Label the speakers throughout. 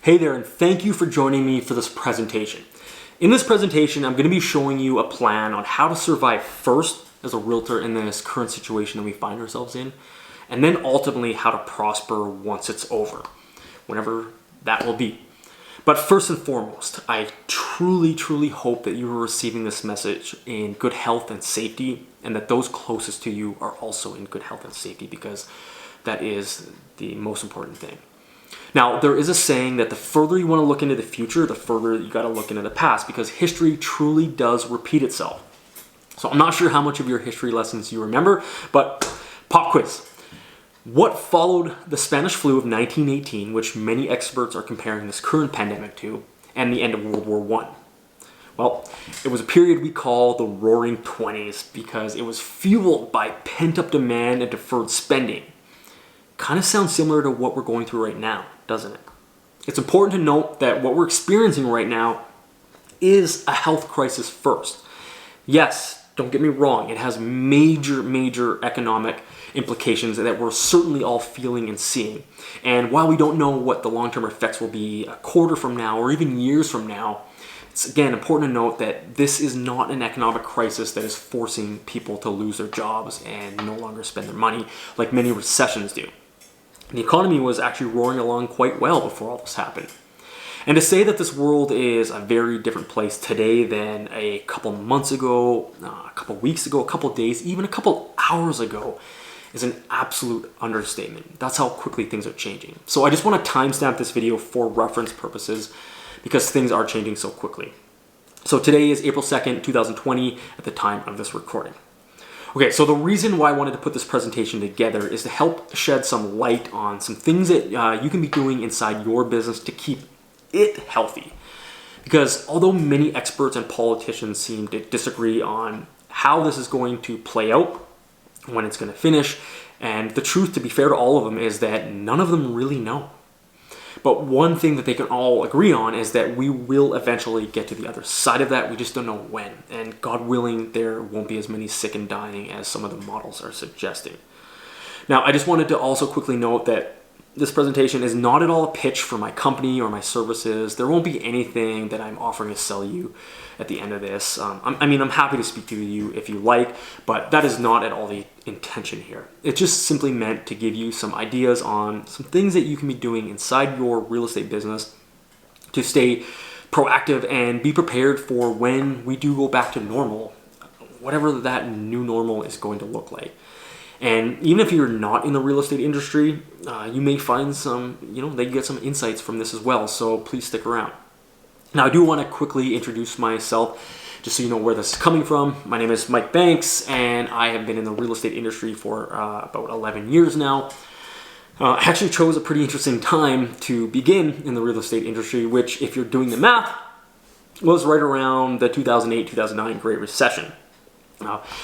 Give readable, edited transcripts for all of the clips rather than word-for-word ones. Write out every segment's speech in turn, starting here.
Speaker 1: Hey there, and thank you for joining me for this presentation. In this presentation, I'm going to be showing you a plan on how to survive first as a realtor in this current situation that we find ourselves in, and then ultimately how to prosper once it's over, whenever that will be. But first and foremost, I truly hope that you are receiving this message in good health and safety, and that those closest to you are also in good health and safety, because that is the most important thing. Now, there is a saying that the further you want to look into the future, the further you got to look into the past, because history truly does repeat itself. So I'm not sure how much of your history lessons you remember, but pop quiz. What followed the Spanish flu of 1918, which many experts are comparing this current pandemic to, and the end of World War I? Well, it was a period we call the Roaring Twenties because it was fueled by pent-up demand and deferred spending. Kind of sounds similar to what we're going through right now, doesn't it? It's important to note that what we're experiencing right now is a health crisis first. Yes, don't get me wrong, it has major economic implications that we're certainly all feeling and seeing. And while we don't know what the long-term effects will be a quarter from now or even years from now, it's again important to note that this is not an economic crisis that is forcing people to lose their jobs and no longer spend their money like many recessions do. The economy was actually roaring along quite well before all this happened. And to say that this world is a very different place today than a couple months ago, a couple weeks ago, a couple days, even a couple hours ago is an absolute understatement. That's how quickly things are changing. So I just want to timestamp this video for reference purposes because things are changing so quickly. So today is April 2nd, 2020 at the time of this recording. Okay, so the reason why I wanted to put this presentation together is to help shed some light on some things that you can be doing inside your business to keep it healthy. Because although many experts and politicians seem to disagree on how this is going to play out, when it's going to finish, and the truth, to be fair to all of them, is that none of them really know. But one thing that they can all agree on is that we will eventually get to the other side of that. We just don't know when. And God willing, there won't be as many sick and dying as some of the models are suggesting. Now, I just wanted to also quickly note that this presentation is not at all a pitch for my company or my services. There won't be anything that I'm offering to sell you at the end of this. I'm happy to speak to you if you like, but that is not at all the intention here. It's just simply meant to give you some ideas on some things that you can be doing inside your real estate business to stay proactive and be prepared for when we do go back to normal, whatever that new normal is going to look like. And even if you're not in the real estate industry, you may find some, they get some insights from this as well. So please stick around. Now, I do want to quickly introduce myself, just so you know where this is coming from. My name is Mike Banks, and I have been in the real estate industry for about 11 years now. I actually chose a pretty interesting time to begin in the real estate industry, which, if you're doing the math, was right around the 2008-2009 Great Recession.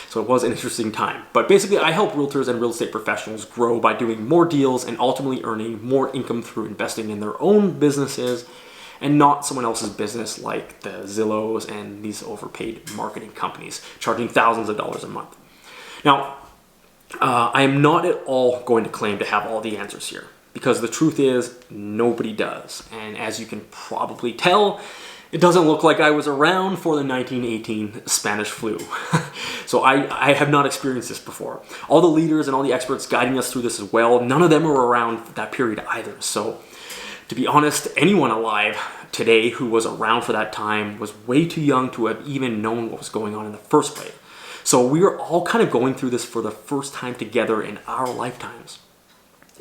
Speaker 1: So it was an interesting time. But basically, I help realtors and real estate professionals grow by doing more deals and ultimately earning more income through investing in their own businesses and not someone else's business like the Zillows and these overpaid marketing companies charging thousands of dollars a month. Now, I am not at all going to claim to have all the answers here, because the truth is nobody does. And as you can probably tell, it doesn't look like I was around for the 1918 Spanish flu. So I have not experienced this before. All the leaders and all the experts guiding us through this as well, none of them were around that period either. So to be honest, anyone alive today who was around for that time was way too young to have even known what was going on in the first place. So we are all kind of going through this for the first time together in our lifetimes.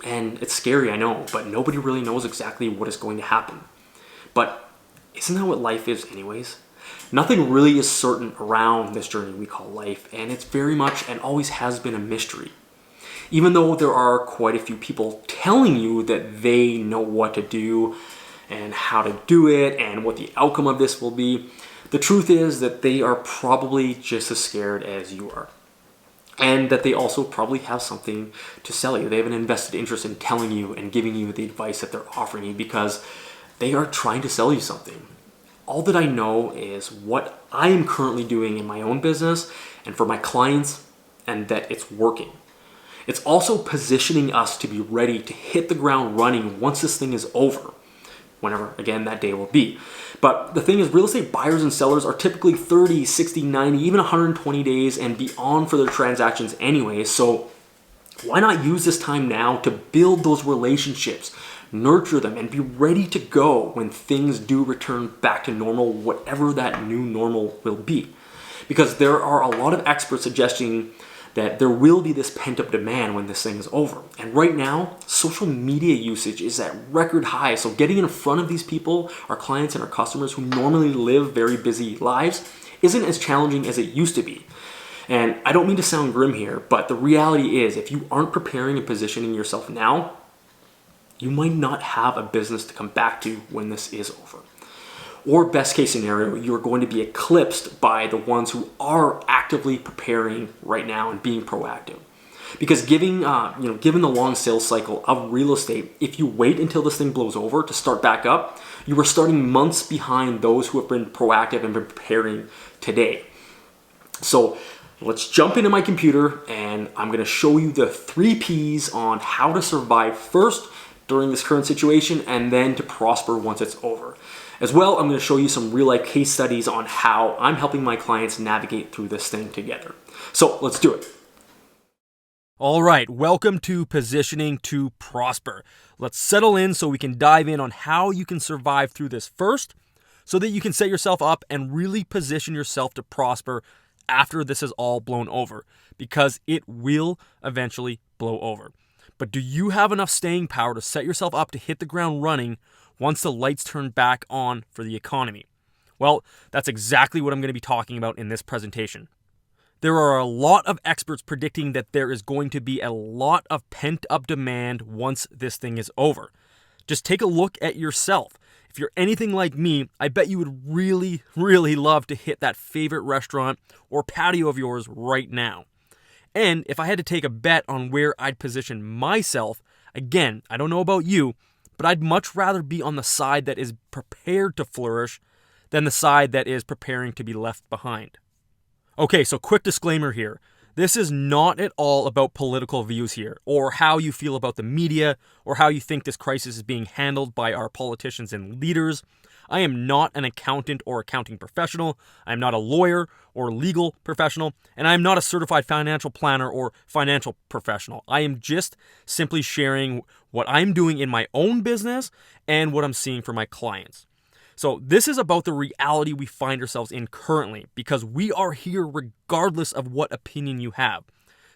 Speaker 1: And it's scary, I know, but nobody really knows exactly what is going to happen. But isn't that what life is anyways? Nothing really is certain around this journey we call life, and it's very much and always has been a mystery. Even though there are quite a few people telling you that they know what to do and how to do it and what the outcome of this will be, the truth is that they are probably just as scared as you are. And that they also probably have something to sell you. They have an invested interest in telling you and giving you the advice that they're offering you because they are trying to sell you something. All that I know is what I am currently doing in my own business and for my clients, and that it's working. It's also positioning us to be ready to hit the ground running once this thing is over. whenever, again, that day will be. But the thing is, real estate buyers and sellers are typically 30, 60, 90, even 120 days and beyond for their transactions anyway. So why not use this time now to build those relationships, nurture them, and be ready to go when things do return back to normal, whatever that new normal will be. Because there are a lot of experts suggesting that there will be this pent-up demand when this thing is over. And right now, social media usage is at record highs. So getting in front of these people, our clients and our customers who normally live very busy lives, isn't as challenging as it used to be. And I don't mean to sound grim here, but the reality is if you aren't preparing and positioning yourself now, you might not have a business to come back to when this is over. Or best case scenario, you're going to be eclipsed by the ones who are actively preparing right now and being proactive. Because given the long sales cycle of real estate, if you wait until this thing blows over to start back up, you are starting months behind those who have been proactive and been preparing today. So let's jump into my computer and I'm going to show you the 3 P's on how to survive first during this current situation and then to prosper once it's over. As well, I'm going to show you some real life case studies on how I'm helping my clients navigate through this thing together. So let's do it.
Speaker 2: All right, welcome to Positioning to Prosper. Let's settle in so we can dive in on how you can survive through this first so that you can set yourself up and really position yourself to prosper after this is all blown over, because it will eventually blow over. But do you have enough staying power to set yourself up to hit the ground running once the lights turn back on for the economy? Well, that's exactly what I'm going to be talking about in this presentation. There are a lot of experts predicting that there is going to be a lot of pent-up demand once this thing is over. Just take a look at yourself. If you're anything like me, I bet you would really, really love to hit that favorite restaurant or patio of yours right now. And if I had to take a bet on where I'd position myself, again, I don't know about you, but I'd much rather be on the side that is prepared to flourish than the side that is preparing to be left behind. Okay, so quick disclaimer here. This is not at all about political views here, or how you feel about the media, or how you think this crisis is being handled by our politicians and leaders. I am not an accountant or accounting professional. I am not a lawyer or legal professional, and I am not a certified financial planner or financial professional. I am just simply sharing what I'm doing in my own business and what I'm seeing for my clients. So this is about the reality we find ourselves in currently, because we are here regardless of what opinion you have.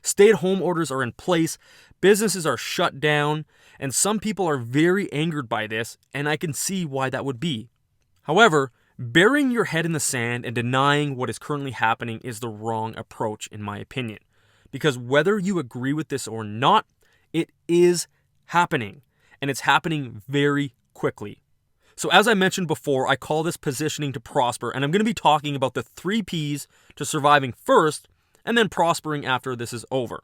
Speaker 2: Stay-at-home orders are in place, businesses are shut down, and some people are very angered by this, and I can see why that would be. However, burying your head in the sand and denying what is currently happening is the wrong approach, in my opinion. Because whether you agree with this or not, it is happening, and it's happening very quickly. So as I mentioned before, I call this positioning to prosper, and I'm going to be talking about the 3 P's to surviving first and then prospering after this is over.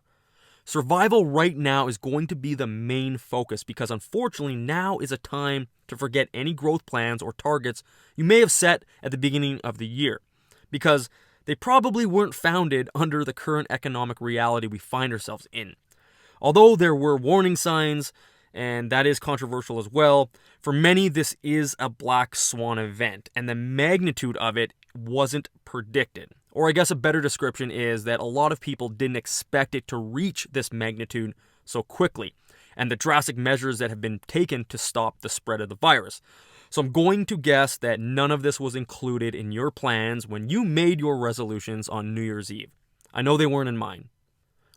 Speaker 2: Survival right now is going to be the main focus, because unfortunately now is a time to forget any growth plans or targets you may have set at the beginning of the year, because they probably weren't founded under the current economic reality we find ourselves in. Although there were warning signs, and that is controversial as well, for many this is a black swan event, and the magnitude of it wasn't predicted. Or I guess a better description is that a lot of people didn't expect it to reach this magnitude so quickly, and the drastic measures that have been taken to stop the spread of the virus. So I'm going to guess that none of this was included in your plans when you made your resolutions on New Year's Eve. I know they weren't in mine.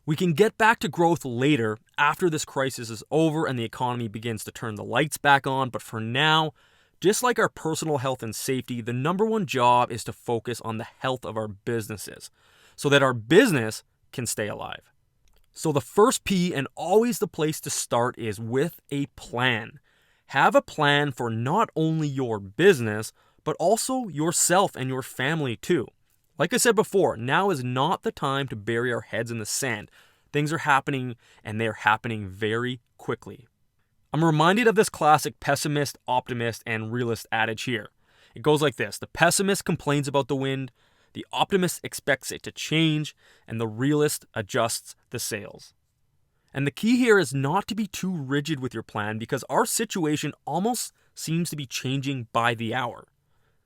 Speaker 2: We can get back to growth later after this crisis is over and the economy begins to turn the lights back on, but for now, just like our personal health and safety, the number one job is to focus on the health of our businesses so that our business can stay alive. So the first P, and always the place to start, is with a plan. Have a plan for not only your business, but also yourself and your family too. Like I said before, now is not the time to bury our heads in the sand. Things are happening, and they're happening very quickly. I'm reminded of this classic pessimist, optimist, and realist adage here. It goes like this: the pessimist complains about the wind, the optimist expects it to change, and the realist adjusts the sails. And the key here is not to be too rigid with your plan, because our situation almost seems to be changing by the hour.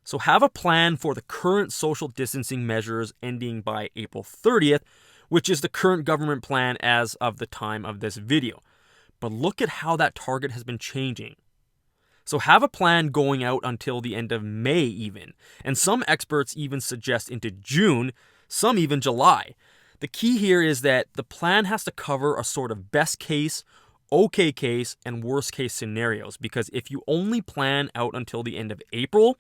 Speaker 2: So have a plan for the current social distancing measures ending by April 30th, which is the current government plan as of the time of this video. But look at how that target has been changing. So have a plan going out until the end of May even, and some experts even suggest into June, some even July. The key here is that the plan has to cover a sort of best case, okay case, and worst case scenarios, because if you only plan out until the end of April,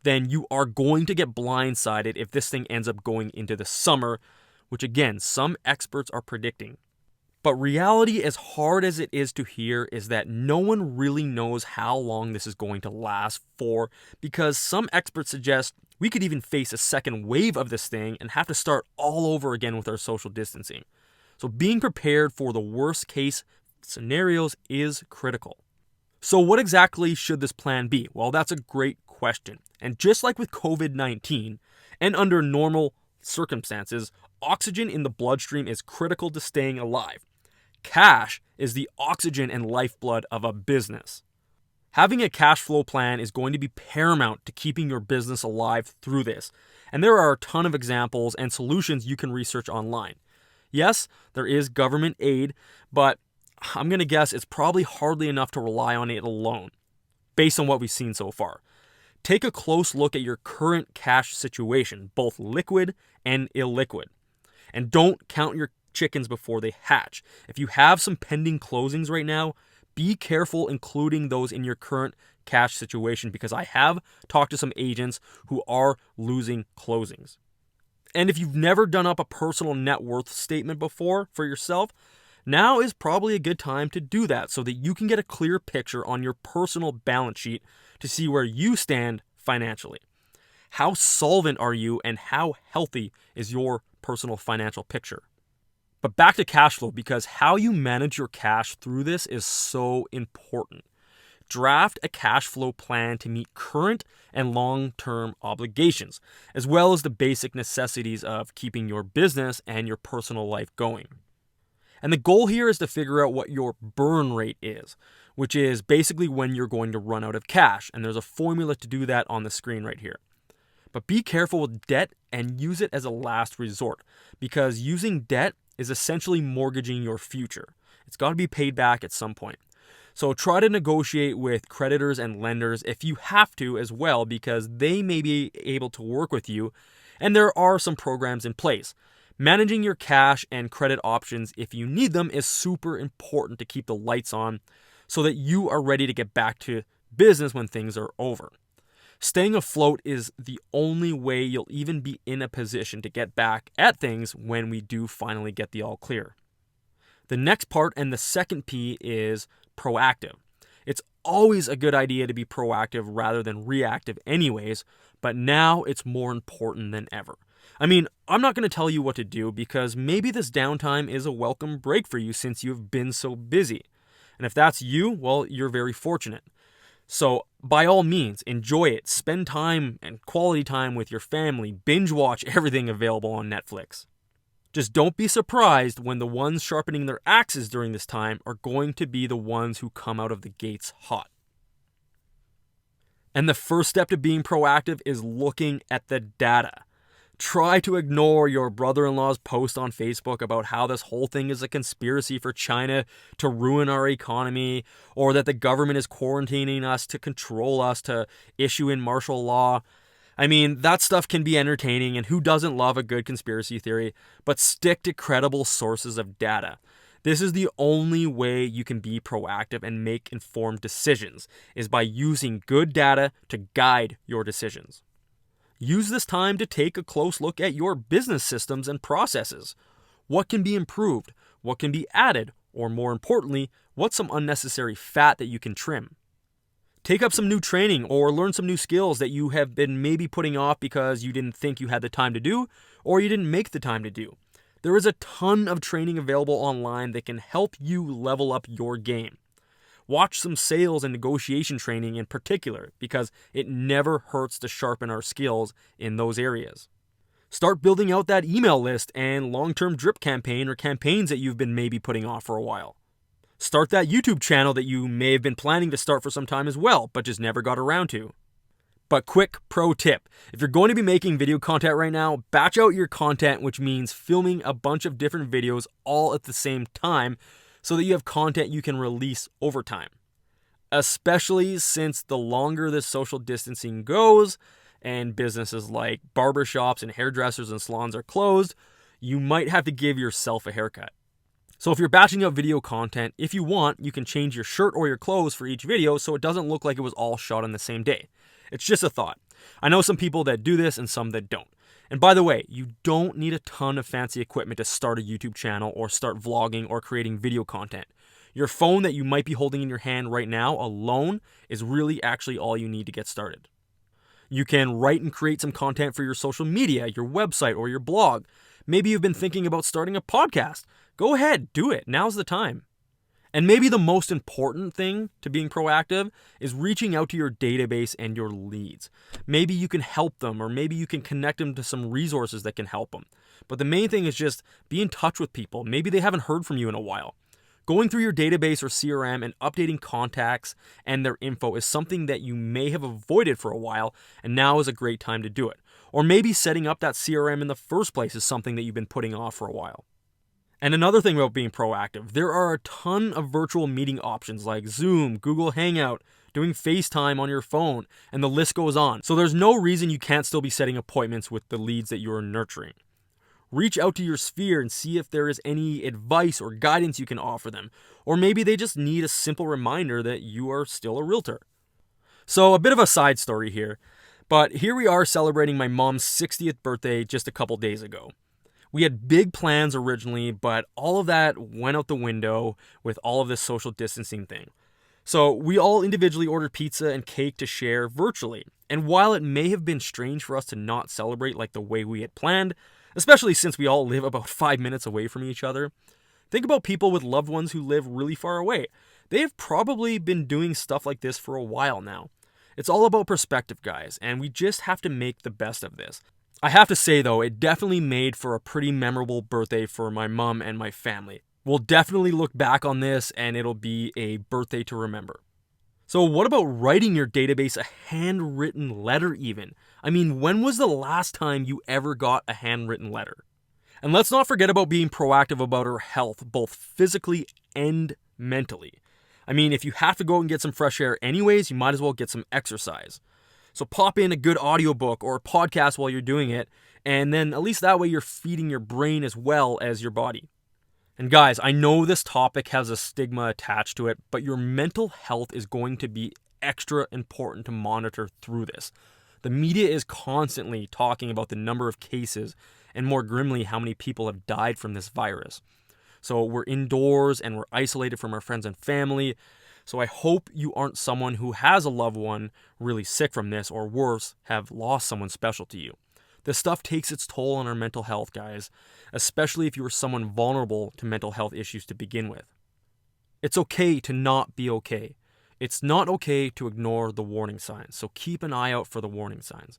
Speaker 2: then you are going to get blindsided if this thing ends up going into the summer, which again, some experts are predicting. But reality, as hard as it is to hear, is that no one really knows how long this is going to last for, because some experts suggest we could even face a second wave of this thing and have to start all over again with our social distancing. So being prepared for the worst case scenarios is critical. So what exactly should this plan be? Well, that's a great question. And just like with COVID-19, and under normal circumstances, oxygen in the bloodstream is critical to staying alive. Cash is the oxygen and lifeblood of a business. Having a cash flow plan is going to be paramount to keeping your business alive through this. And there are a ton of examples and solutions you can research online. Yes, there is government aid, but I'm going to guess it's probably hardly enough to rely on it alone, based on what we've seen so far. Take a close look at your current cash situation, both liquid and illiquid. And don't count your chickens before they hatch. If you have some pending closings right now, be careful including those in your current cash situation, because I have talked to some agents who are losing closings. And if you've never done up a personal net worth statement before for yourself, now is probably a good time to do that so that you can get a clear picture on your personal balance sheet to see where you stand financially. How solvent are you, and how healthy is your personal financial picture? But back to cash flow, because how you manage your cash through this is so important. Draft a cash flow plan to meet current and long-term obligations, as well as the basic necessities of keeping your business and your personal life going. And the goal here is to figure out what your burn rate is, which is basically when you're going to run out of cash. And there's a formula to do that on the screen right here. But be careful with debt and use it as a last resort, because using debt is essentially mortgaging your future. It's got to be paid back at some point. So try to negotiate with creditors and lenders if you have to as well, because they may be able to work with you, and there are some programs in place. Managing your cash and credit options if you need them is super important to keep the lights on so that you are ready to get back to business when things are over. Staying afloat is the only way you'll even be in a position to get back at things when we do finally get the all clear. The next part, and the second P, is proactive. It's always a good idea to be proactive rather than reactive anyways, but now it's more important than ever. I mean, I'm not going to tell you what to do, because maybe this downtime is a welcome break for you since you've been so busy. And if that's you, well, you're very fortunate. So by all means, enjoy it. Spend time and quality time with your family. Binge watch everything available on Netflix. Just don't be surprised when the ones sharpening their axes during this time are going to be the ones who come out of the gates hot. And the first step to being proactive is looking at the data. Try to ignore your brother-in-law's post on Facebook about how this whole thing is a conspiracy for China to ruin our economy, or that the government is quarantining us to control us, to issue in martial law. I mean, that stuff can be entertaining, and who doesn't love a good conspiracy theory? But stick to credible sources of data. This is the only way you can be proactive and make informed decisions, is by using good data to guide your decisions. Use this time to take a close look at your business systems and processes. What can be improved? What can be added? Or more importantly, what's some unnecessary fat that you can trim? Take up some new training or learn some new skills that you have been maybe putting off because you didn't think you had the time to do, or you didn't make the time to do. There is a ton of training available online that can help you level up your game. Watch some sales and negotiation training in particular, because it never hurts to sharpen our skills in those areas. Start building out that email list and long-term drip campaign or campaigns that you've been maybe putting off for a while. Start that YouTube channel that you may have been planning to start for some time as well, but just never got around to. But quick pro tip, if you're going to be making video content right now, batch out your content, which means filming a bunch of different videos all at the same time so that you have content you can release over time. Especially since the longer this social distancing goes and businesses like barbershops and hairdressers and salons are closed, you might have to give yourself a haircut. So if you're batching out video content, if you want, you can change your shirt or your clothes for each video so it doesn't look like it was all shot on the same day. It's just a thought. I know some people that do this and some that don't. And by the way, you don't need a ton of fancy equipment to start a YouTube channel or start vlogging or creating video content. Your phone that you might be holding in your hand right now alone is really actually all you need to get started. You can write and create some content for your social media, your website, or your blog. Maybe you've been thinking about starting a podcast. Go ahead, do it. Now's the time. And maybe the most important thing to being proactive is reaching out to your database and your leads. Maybe you can help them, or maybe you can connect them to some resources that can help them. But the main thing is just be in touch with people. Maybe they haven't heard from you in a while. Going through your database or CRM and updating contacts and their info is something that you may have avoided for a while, and now is a great time to do it. Or maybe setting up that CRM in the first place is something that you've been putting off for a while. And another thing about being proactive, there are a ton of virtual meeting options like Zoom, Google Hangout, doing FaceTime on your phone, and the list goes on. So there's no reason you can't still be setting appointments with the leads that you're nurturing. Reach out to your sphere and see if there is any advice or guidance you can offer them. Or maybe they just need a simple reminder that you are still a realtor. So a bit of a side story here, but here we are celebrating my mom's 60th birthday just a couple days ago. We had big plans originally, but all of that went out the window with all of this social distancing thing. So we all individually ordered pizza and cake to share virtually. And while it may have been strange for us to not celebrate like the way we had planned, especially since we all live about 5 minutes away from each other, think about people with loved ones who live really far away. They have probably been doing stuff like this for a while now. It's all about perspective, guys, and we just have to make the best of this. I have to say, though, it definitely made for a pretty memorable birthday for my mom and my family. We'll definitely look back on this, and it'll be a birthday to remember. So what about writing your database a handwritten letter even? I mean, when was the last time you ever got a handwritten letter? And let's not forget about being proactive about our health, both physically and mentally. I mean, if you have to go out and get some fresh air anyways, you might as well get some exercise. So pop in a good audiobook or a podcast while you're doing it, and then at least that way you're feeding your brain as well as your body. And guys, I know this topic has a stigma attached to it, but your mental health is going to be extra important to monitor through this. The media is constantly talking about the number of cases and more grimly how many people have died from this virus. So we're indoors and we're isolated from our friends and family. So I hope you aren't someone who has a loved one really sick from this, or worse, have lost someone special to you. This stuff takes its toll on our mental health, guys, especially if you were someone vulnerable to mental health issues to begin with. It's okay to not be okay. It's not okay to ignore the warning signs, so keep an eye out for the warning signs.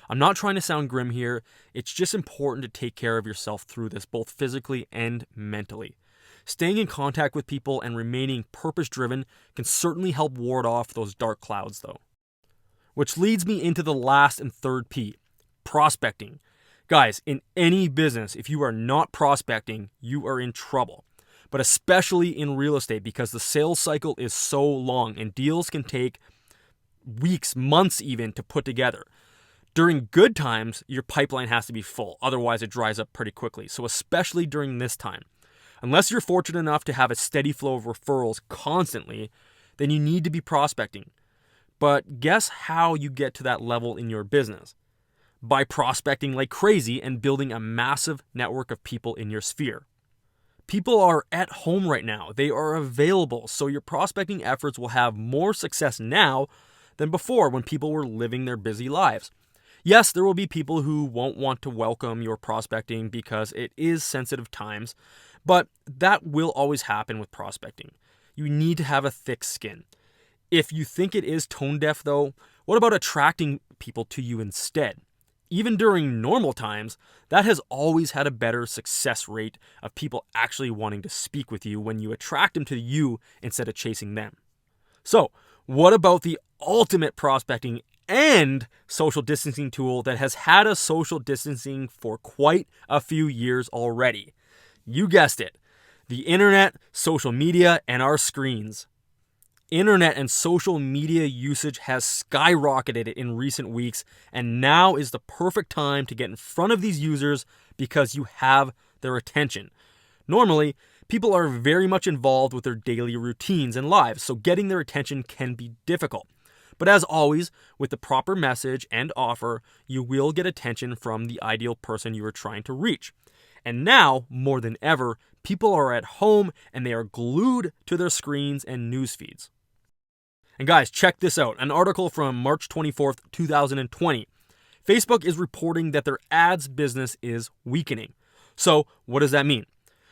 Speaker 2: I'm not trying to sound grim here. It's just important to take care of yourself through this, both physically and mentally. Staying in contact with people and remaining purpose-driven can certainly help ward off those dark clouds, though. Which leads me into the last and third P, prospecting. Guys, in any business, if you are not prospecting, you are in trouble. But especially in real estate, because the sales cycle is so long and deals can take weeks, months even to put together. During good times, your pipeline has to be full. Otherwise, it dries up pretty quickly. So especially during this time. Unless you're fortunate enough to have a steady flow of referrals constantly, then you need to be prospecting. But guess how you get to that level in your business? By prospecting like crazy and building a massive network of people in your sphere. People are at home right now. They are available, so your prospecting efforts will have more success now than before when people were living their busy lives. Yes, there will be people who won't want to welcome your prospecting because it is sensitive times, but that will always happen with prospecting. You need to have a thick skin. If you think it is tone deaf though, what about attracting people to you instead? even during normal times, that has always had a better success rate of people actually wanting to speak with you when you attract them to you instead of chasing them. So, what about the ultimate prospecting and social distancing tool that has had us social distancing for quite a few years already? You guessed it, the internet, social media, and our screens. Internet and social media usage has skyrocketed in recent weeks, and now is the perfect time to get in front of these users because you have their attention. Normally, people are very much involved with their daily routines and lives, so getting their attention can be difficult. But as always, with the proper message and offer, you will get attention from the ideal person you are trying to reach. And now, more than ever, people are at home and they are glued to their screens and news feeds. And guys, check this out. An article from March 24th, 2020. Facebook is reporting that their ads business is weakening. So, what does that mean?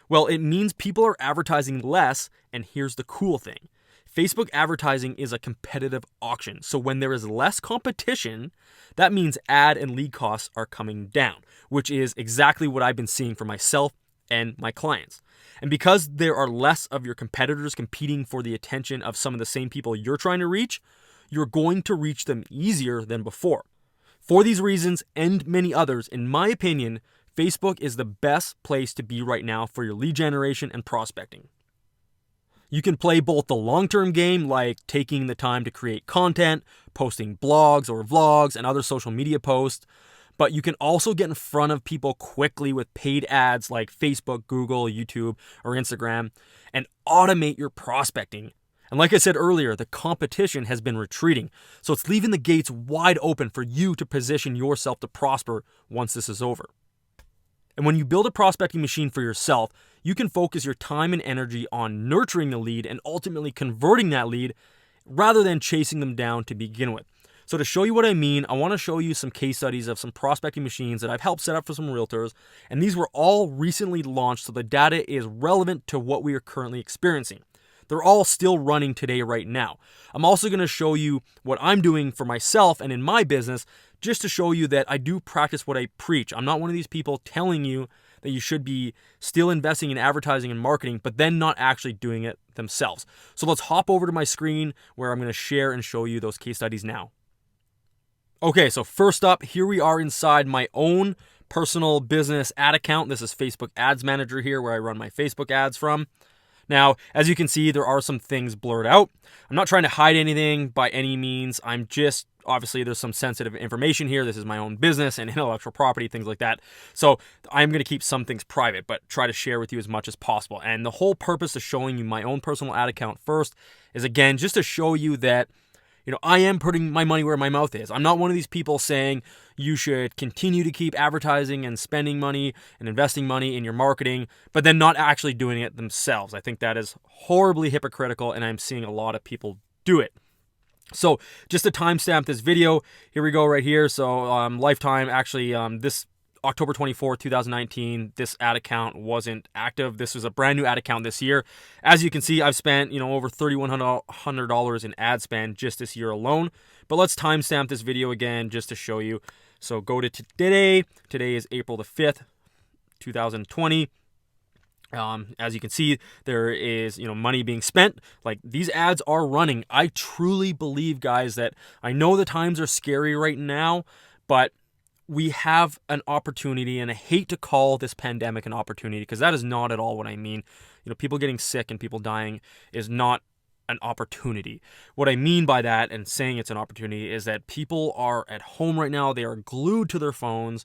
Speaker 2: Well, it means people are advertising less, and here's the cool thing. Facebook advertising is a competitive auction. So when there is less competition, that means ad and lead costs are coming down, which is exactly what I've been seeing for myself and my clients. And because there are less of your competitors competing for the attention of some of the same people you're trying to reach, you're going to reach them easier than before. For these reasons and many others, in my opinion, Facebook is the best place to be right now for your lead generation and prospecting. You can play both the long-term game, like taking the time to create content, posting blogs or vlogs and other social media posts, but you can also get in front of people quickly with paid ads like Facebook, Google, YouTube, or Instagram, and automate your prospecting. And like I said earlier, the competition has been retreating, so it's leaving the gates wide open for you to position yourself to prosper once this is over. And when you build a prospecting machine for yourself, you can focus your time and energy on nurturing the lead and ultimately converting that lead rather than chasing them down to begin with. So to show you what I mean, I want to show you some case studies of some prospecting machines that I've helped set up for some realtors, and these were all recently launched, so the data is relevant to what we are currently experiencing. They're all still running today right now. I'm also going to show you what I'm doing for myself and in my business just to show you that I do practice what I preach. I'm not one of these people telling you that you should be still investing in advertising and marketing, but then not actually doing it themselves. So let's hop over to my screen where I'm going to share and show you those case studies now. Okay, so first up, here we are inside my own personal business ad account. This is Facebook Ads Manager here where I run my Facebook ads from. Now, as you can see, there are some things blurred out. I'm not trying to hide anything by any means. I'm just, obviously, there's some sensitive information here. This is my own business and intellectual property, things like that. So I'm going to keep some things private, but try to share with you as much as possible. And the whole purpose of showing you my own personal ad account first is, again, just to show you that I am putting my money where my mouth is. I'm not one of these people saying you should continue to keep advertising and spending money and investing money in your marketing, but then not actually doing it themselves. I think that is horribly hypocritical, and I'm seeing a lot of people do it. So just to timestamp this video, here we go right here. So lifetime, actually, this October 24th, 2019, this ad account wasn't active. This was a brand new ad account this year. As you can see, I've spent, over $3,100 in ad spend just this year alone. But let's timestamp this video again just to show you. So go to today. Today is April the 5th, 2020. As you can see, there is, money being spent. Like, these ads are running. I truly believe, guys, that I know the times are scary right now, but we have an opportunity, and I hate to call this pandemic an opportunity because that is not at all what I mean. People getting sick and people dying is not an opportunity. What I mean by that and saying it's an opportunity is that people are at home right now. They are glued to their phones.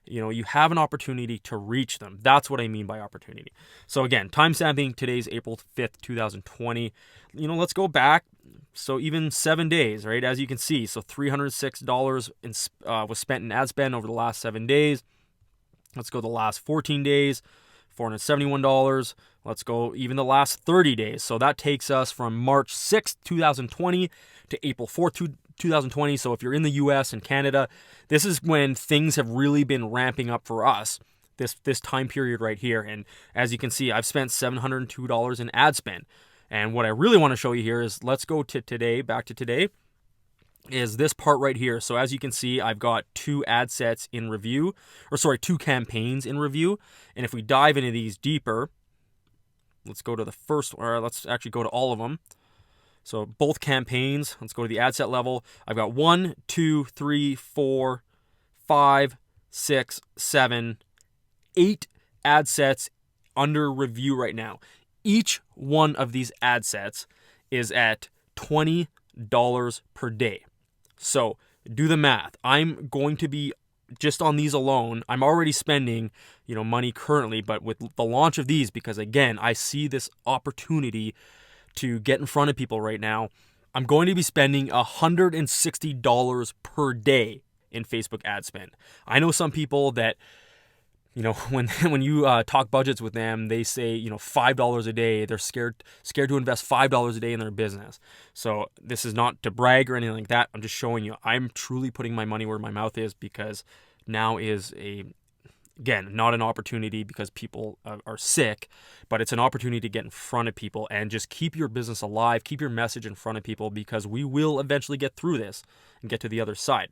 Speaker 2: You have an opportunity to reach them. That's what I mean by opportunity. So again, timestamping, today's April 5th, 2020. Let's go back. So even 7 days, right? As you can see, so $306 was spent in ad spend over the last 7 days. Let's go the last 14 days, $471. Let's go even the last 30 days. So that takes us from March 6th, 2020 to April 4th, 2020. So if you're in the US and Canada, this is when things have really been ramping up for us, this time period right here. And as you can see, I've spent $702 in ad spend. And what I really want to show you here is, let's go to today, back to today. is this part right here. So as you can see, I've got 2 ad sets in review, 2 campaigns in review. And if we dive into these deeper, let's go to the first, or let's actually go to all of them. So both campaigns, let's go to the ad set level. I've got 1, 2, 3, 4, 5, 6, 7, 8 ad sets under review right now. Each one of these ad sets is at $20 per day. So do the math. I'm going to be, just on these alone, I'm already spending, money currently, but with the launch of these, because again, I see this opportunity to get in front of people right now, I'm going to be spending $160 per day in Facebook ad spend. I know some people that, when you talk budgets with them, they say, $5 a day. They're scared to invest $5 a day in their business. So this is not to brag or anything like that. I'm just showing you I'm truly putting my money where my mouth is, because now is again, not an opportunity because people are sick, but it's an opportunity to get in front of people and just keep your business alive, keep your message in front of people, because we will eventually get through this and get to the other side.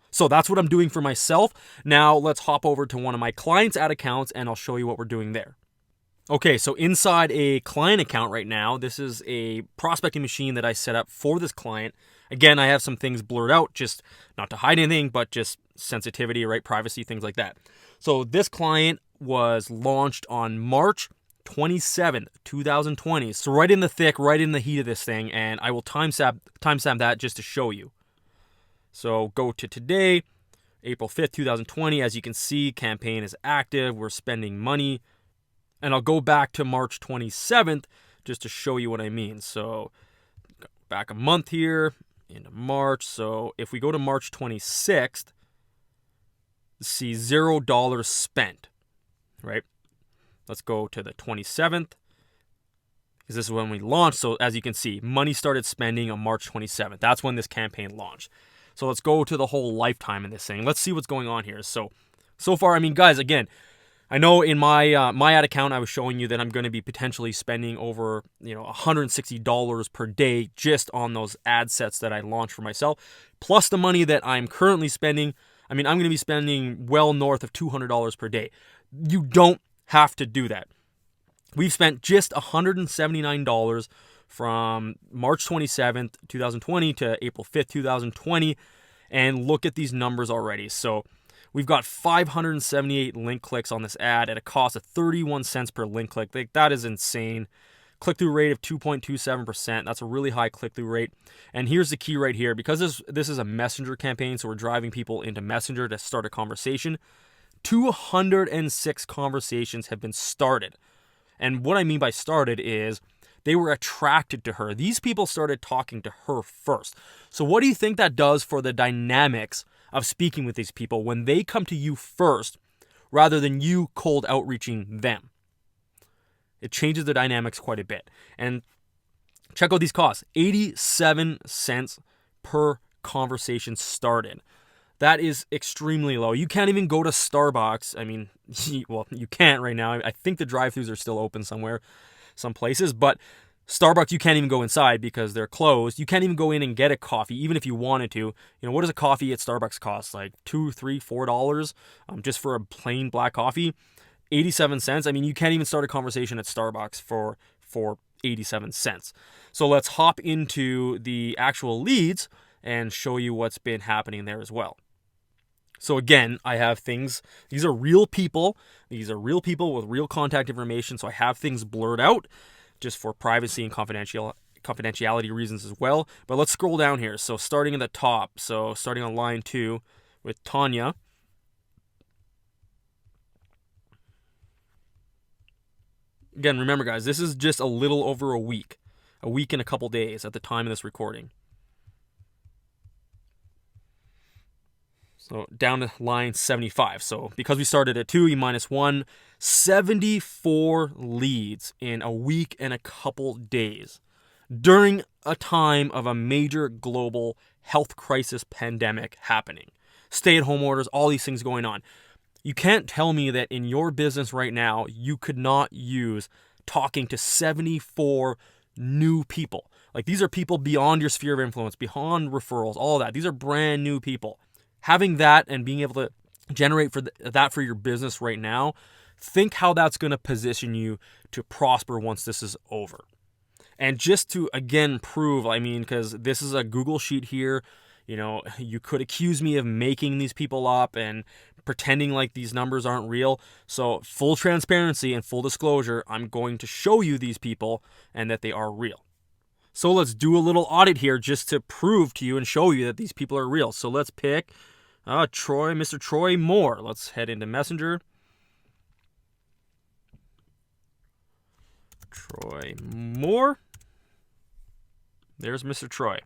Speaker 2: So that's what I'm doing for myself. Now let's hop over to one of my clients' ad accounts and I'll show you what we're doing there. Okay, so inside a client account right now, this is a prospecting machine that I set up for this client. Again, I have some things blurred out, just not to hide anything, but just sensitivity, right? Privacy, things like that. So this client was launched on March 27th, 2020. So right in the thick, right in the heat of this thing, and I will timestamp that just to show you. So go to today, April 5th, 2020. As you can see, campaign is active. We're spending money. And I'll go back to March 27th just to show you what I mean. So back a month here into March. So if we go to March 26th, see $0 spent, right? Let's go to the 27th, because this is when we launched. So as you can see, money started spending on March 27th. That's when this campaign launched. So let's go to the whole lifetime in this thing. Let's see what's going on here. So far, guys, again, I know in my my ad account, I was showing you that I'm going to be potentially spending over $160 per day just on those ad sets that I launched for myself, plus the money that I'm currently spending. I'm going to be spending well north of $200 per day. You don't have to do that. We've spent just $179 from March 27th, 2020 to April 5th, 2020, and look at these numbers already. So we've got 578 link clicks on this ad at a cost of 31 cents per link click. That is insane. Click-through rate of 2.27%. That's a really high click-through rate. And here's the key right here. Because this is a Messenger campaign, so we're driving people into Messenger to start a conversation, 206 conversations have been started. And what I mean by started is they were attracted to her. These people started talking to her first. So what do you think that does for the dynamics of speaking with these people when they come to you first rather than you cold outreaching them? It changes the dynamics quite a bit. And check out these costs. 87 cents per conversation started. That is extremely low. You can't even go to Starbucks. Well, you can't right now. I think the drive-thrus are still open somewhere, some places, but Starbucks, you can't even go inside because they're closed. You can't even go in and get a coffee, even if you wanted to. What does a coffee at Starbucks cost? Like $2, $3, $4 just for a plain black coffee. 87 cents. You can't even start a conversation at Starbucks for 87 cents. So let's hop into the actual leads and show you what's been happening there as well. So again, I have things, these are real people. These are real people with real contact information. So I have things blurred out just for privacy and confidentiality reasons as well. But let's scroll down here. So starting at the top, so starting on line 2 with Tanya. Again, remember guys, this is just a little over a week and a couple days at the time of this recording. So down to line 75. So because we started at 2, E minus 1, 74 leads in a week and a couple days during a time of a major global health crisis pandemic happening. Stay-at-home orders, all these things going on. You can't tell me that in your business right now, you could not use talking to 74 new people. Like, these are people beyond your sphere of influence, beyond referrals, all that. These are brand new people. Having that and being able to generate that for your business right now, think how that's going to position you to prosper once this is over. And just to, again, prove, because this is a Google sheet here, you could accuse me of making these people up and pretending like these numbers aren't real. So full transparency and full disclosure, I'm going to show you these people and that they are real. So let's do a little audit here just to prove to you and show you that these people are real. So let's pick Mr. Troy Moore. Let's head into Messenger. Troy Moore. There's Mr. Troy.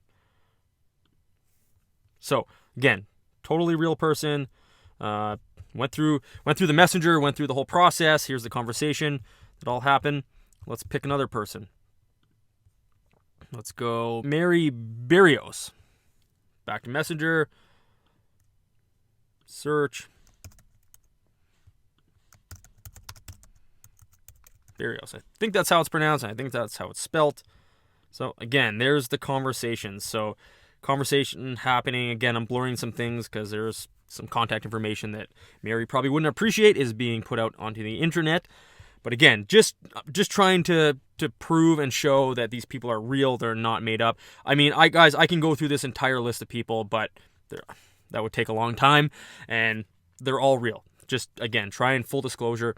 Speaker 2: So again, totally real person. Went through the Messenger, went through the whole process. Here's the conversation that all happened. Let's pick another person. Let's go Mary Barrios. Back to Messenger. Search. Barrios. I think that's how it's pronounced. I think that's how it's spelt. So again, there's the conversation. So conversation happening. Again, I'm blurring some things because there's some contact information that Mary probably wouldn't appreciate is being put out onto the internet. But again, just trying to prove and show that these people are real. They're not made up. I can go through this entire list of people, but that would take a long time, and they're all real. Just, again, try and full disclosure,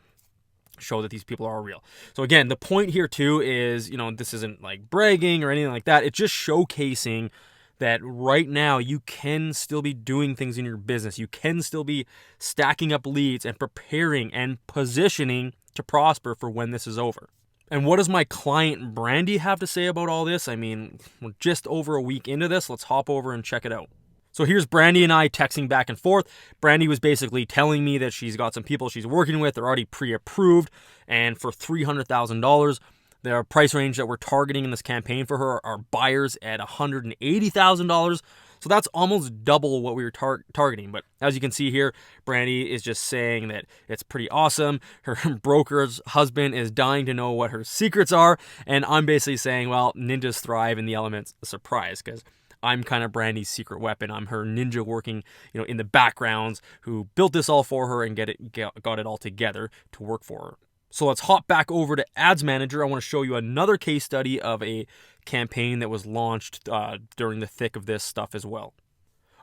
Speaker 2: show that these people are real. So again, the point here too is, this isn't like bragging or anything like that. It's just showcasing that right now you can still be doing things in your business. You can still be stacking up leads and preparing and positioning to prosper for when this is over. And what does my client Brandy have to say about all this? We're just over a week into this. Let's hop over and check it out. So here's Brandy and I texting back and forth. Brandy was basically telling me that she's got some people she's working with. They're already pre-approved. And for $300,000, the price range that we're targeting in this campaign for her are buyers at $180,000. So that's almost double what we were targeting. But as you can see here, Brandy is just saying that it's pretty awesome. Her broker's husband is dying to know what her secrets are. And I'm basically saying, well, ninjas thrive in the elements of surprise, because I'm kind of Brandy's secret weapon. I'm her ninja working, in the backgrounds, who built this all for her and got it all together to work for her. So let's hop back over to Ads Manager. I want to show you another case study of a campaign that was launched during the thick of this stuff as well.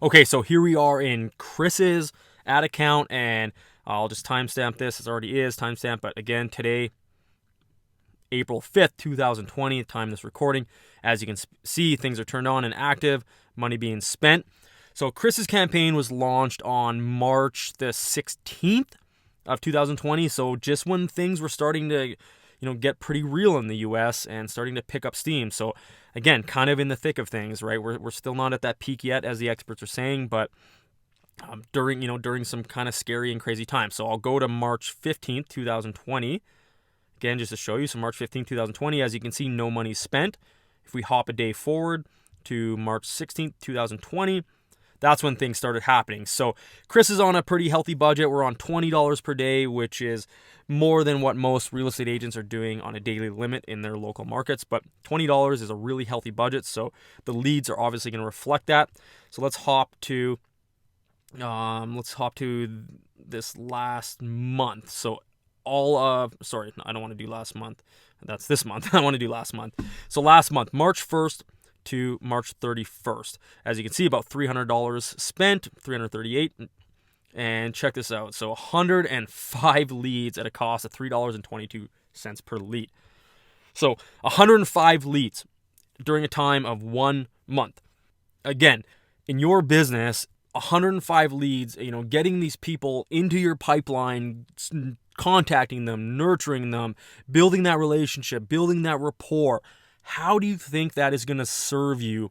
Speaker 2: Okay, so here we are in Chris's ad account, and I'll just timestamp this. It already is timestamp, but again, today, April 5th, 2020, time this recording. As you can see, things are turned on and active, money being spent. So Chris's campaign was launched on March the 16th of 2020. So just when things were starting to, get pretty real in the US and starting to pick up steam. So again, kind of in the thick of things, right? We're still not at that peak yet, as the experts are saying, but during some kind of scary and crazy time. So I'll go to March 15th, 2020. Again, just to show you, so March 15th, 2020, as you can see, no money spent. If we hop a day forward to March 16th, 2020, that's when things started happening. So Chris is on a pretty healthy budget. We're on $20 per day, which is more than what most real estate agents are doing on a daily limit in their local markets. But $20 is a really healthy budget, so the leads are obviously going to reflect that. So let's hop to this last month. So I don't want to do last month. That's this month. I want to do last month. So last month, March 1st to March 31st. As you can see, about $300 spent, $338. And check this out. So 105 leads at a cost of $3.22 per lead. So 105 leads during a time of 1 month. Again, in your business, 105 leads, getting these people into your pipeline, contacting them, nurturing them, building that relationship, building that rapport. How do you think that is going to serve you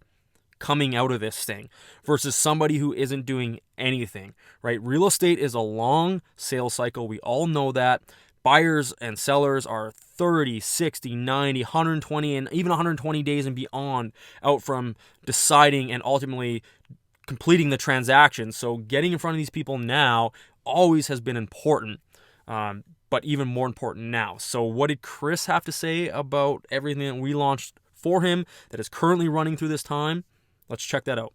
Speaker 2: coming out of this thing versus somebody who isn't doing anything, right? Real estate is a long sales cycle. We all know that. Buyers and sellers are 30, 60, 90, 120, and even 120 days and beyond out from deciding and ultimately completing the transaction. So getting in front of these people now always has been important. But even more important now. So what did Chris have to say about everything that we launched for him that is currently running through this time. Let's check that out.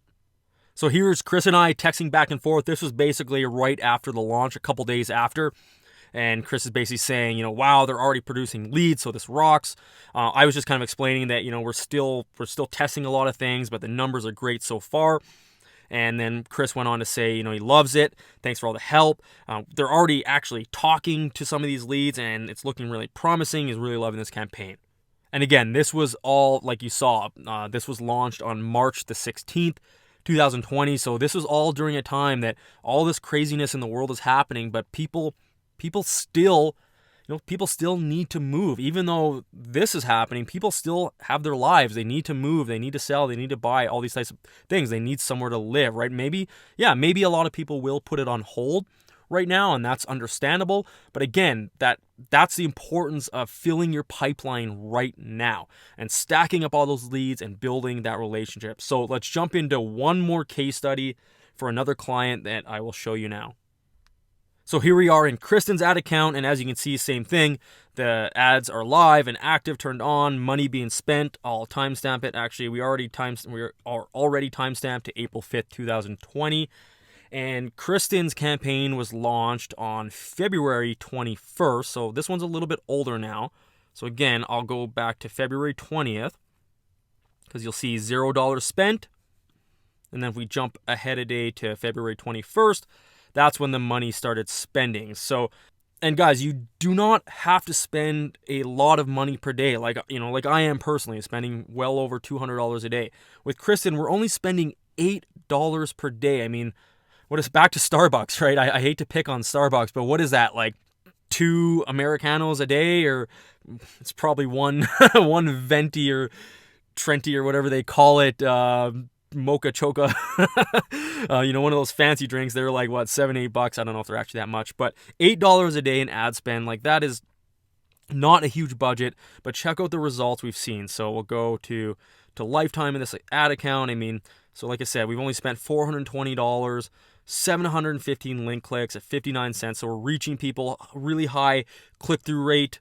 Speaker 2: So here's Chris and I texting back and forth. This was basically right after the launch, a couple days after. And Chris is basically saying, wow, they're already producing leads, so this rocks. I was just kind of explaining that, we're still testing a lot of things, but the numbers are great so far. And then Chris went on to say, he loves it. Thanks for all the help. They're already actually talking to some of these leads, and it's looking really promising. He's really loving this campaign. And again, this was all, like you saw, this was launched on March the 16th, 2020. So this was all during a time that all this craziness in the world is happening, but people still, people still need to move. Even though this is happening, people still have their lives. They need to move. They need to sell. They need to buy all these types of things. They need somewhere to live, right? Maybe a lot of people will put it on hold right now, and that's understandable. But again, that's the importance of filling your pipeline right now and stacking up all those leads and building that relationship. So let's jump into one more case study for another client that I will show you now. So here we are in Kristen's ad account, and as you can see, same thing. The ads are live and active, turned on, money being spent. I'll timestamp it. Actually, we are already timestamped to April 5th, 2020. And Kristen's campaign was launched on February 21st. So this one's a little bit older now. So again, I'll go back to February 20th because you'll see $0 spent. And then if we jump ahead a day to February 21st, that's when the money started spending. So, and guys, you do not have to spend a lot of money per day. Like I am personally spending well over $200 a day. With Kristen, we're only spending $8 per day. I mean, what is back to Starbucks, right? I hate to pick on Starbucks, but what is that, like 2 Americanos a day? Or it's probably one venti or Trenti or whatever they call it, mocha choca, one of those fancy drinks. They're like, what, $7-8? I don't know if they're actually that much, but $8 a day in ad spend, like that is not a huge budget, but check out the results we've seen. So we'll go to lifetime in this ad account. I mean, so like I said, we've only spent $420, 715 link clicks at 59 cents. So we're reaching people, really high click-through rate.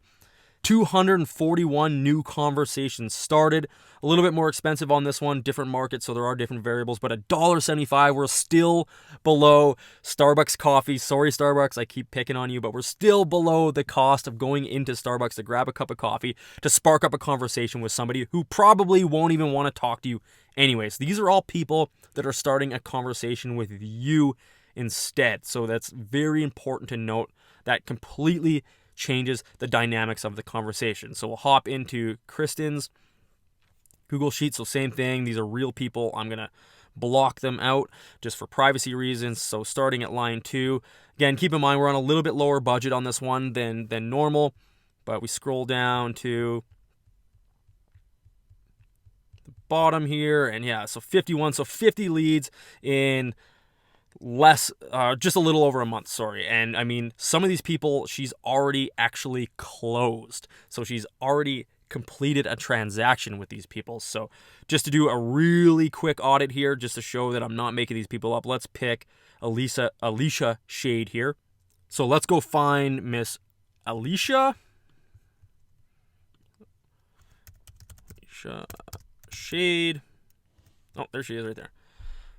Speaker 2: 241 new conversations started. A little bit more expensive on this one, different market, so there are different variables, but $1.75, we're still below Starbucks coffee. Sorry, Starbucks, I keep picking on you, but we're still below the cost of going into Starbucks to grab a cup of coffee to spark up a conversation with somebody who probably won't even want to talk to you anyways. These are all people that are starting a conversation with you instead. So that's very important to note. That completely changes the dynamics of the conversation. So we'll hop into Kristen's Google Sheets. So same thing. These are real people. I'm going to block them out just for privacy reasons. So starting at line 2. Again, keep in mind we're on a little bit lower budget on this one than normal. But we scroll down to the bottom here. And yeah, so 51. So 50 leads in just a little over a month, sorry. And I mean, some of these people, she's already actually closed. So she's already completed a transaction with these people. So just to do a really quick audit here, just to show that I'm not making these people up, let's pick Alicia Shade here. So let's go find Miss Alicia Shade. Oh, there she is right there.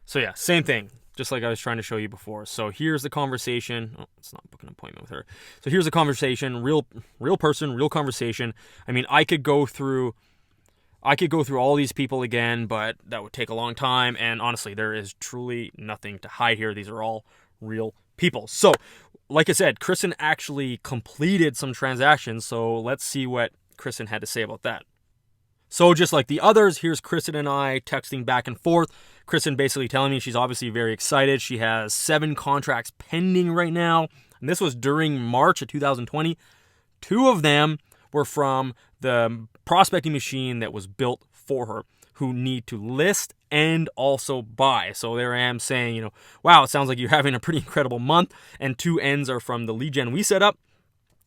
Speaker 2: So yeah, same thing. Just like I was trying to show you before. So here's the conversation. Oh, it's not book an appointment with her. So here's the conversation, real person, real conversation. I mean, I could go through all these people again, but that would take a long time. And honestly, there is truly nothing to hide here. These are all real people. So like I said, Kristen actually completed some transactions. So let's see what Kristen had to say about that. So just like the others, here's Kristen and I texting back and forth. Kristen basically telling me she's obviously very excited. She has 7 contracts pending right now. And this was during March of 2020. 2 of them were from the prospecting machine that was built for her, who need to list and also buy. So there I am saying, wow, it sounds like you're having a pretty incredible month. And 2 ends are from the lead gen we set up.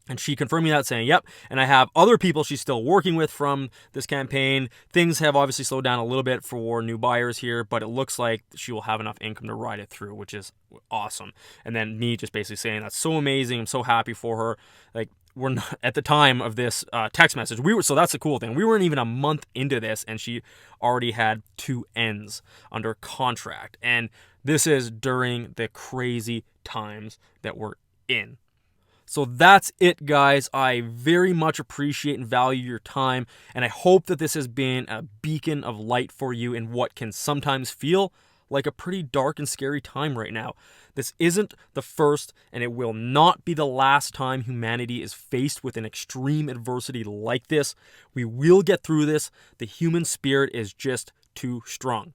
Speaker 2: And she confirmed me that, saying, yep. And I have other people she's still working with from this campaign. Things have obviously slowed down a little bit for new buyers here, but it looks like she will have enough income to ride it through, which is awesome. And then me just basically saying, that's so amazing. I'm so happy for her. Like, were not at the time of this text message. So that's the cool thing. We weren't even a month into this, and she already had 2 ends under contract. And this is during the crazy times that we're in. So that's it, guys. I very much appreciate and value your time, and I hope that this has been a beacon of light for you in what can sometimes feel like a pretty dark and scary time right now. This isn't the first, and it will not be the last time humanity is faced with an extreme adversity like this. We will get through this. The human spirit is just too strong.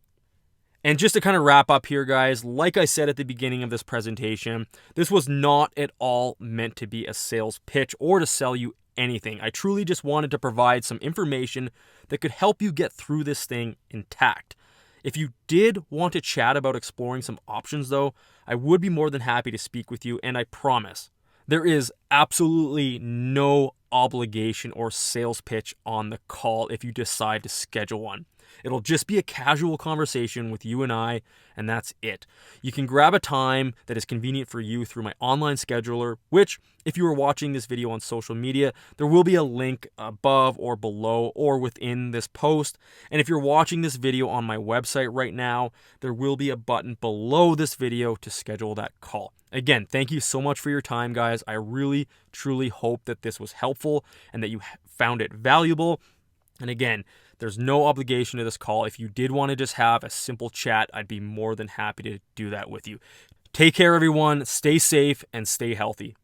Speaker 2: And just to kind of wrap up here, guys, like I said at the beginning of this presentation, this was not at all meant to be a sales pitch or to sell you anything. I truly just wanted to provide some information that could help you get through this thing intact. If you did want to chat about exploring some options, though, I would be more than happy to speak with you, and I promise there is absolutely no obligation or sales pitch on the call if you decide to schedule one. It'll just be a casual conversation with you and I, and that's it. You can grab a time that is convenient for you through my online scheduler, which, if you are watching this video on social media, there will be a link above or below or within this post. And if you're watching this video on my website right now, there will be a button below this video to schedule that call. Again, thank you so much for your time, guys. I really, truly hope that this was helpful and that you found it valuable. And again, there's no obligation to this call. If you did want to just have a simple chat, I'd be more than happy to do that with you. Take care, everyone. Stay safe and stay healthy.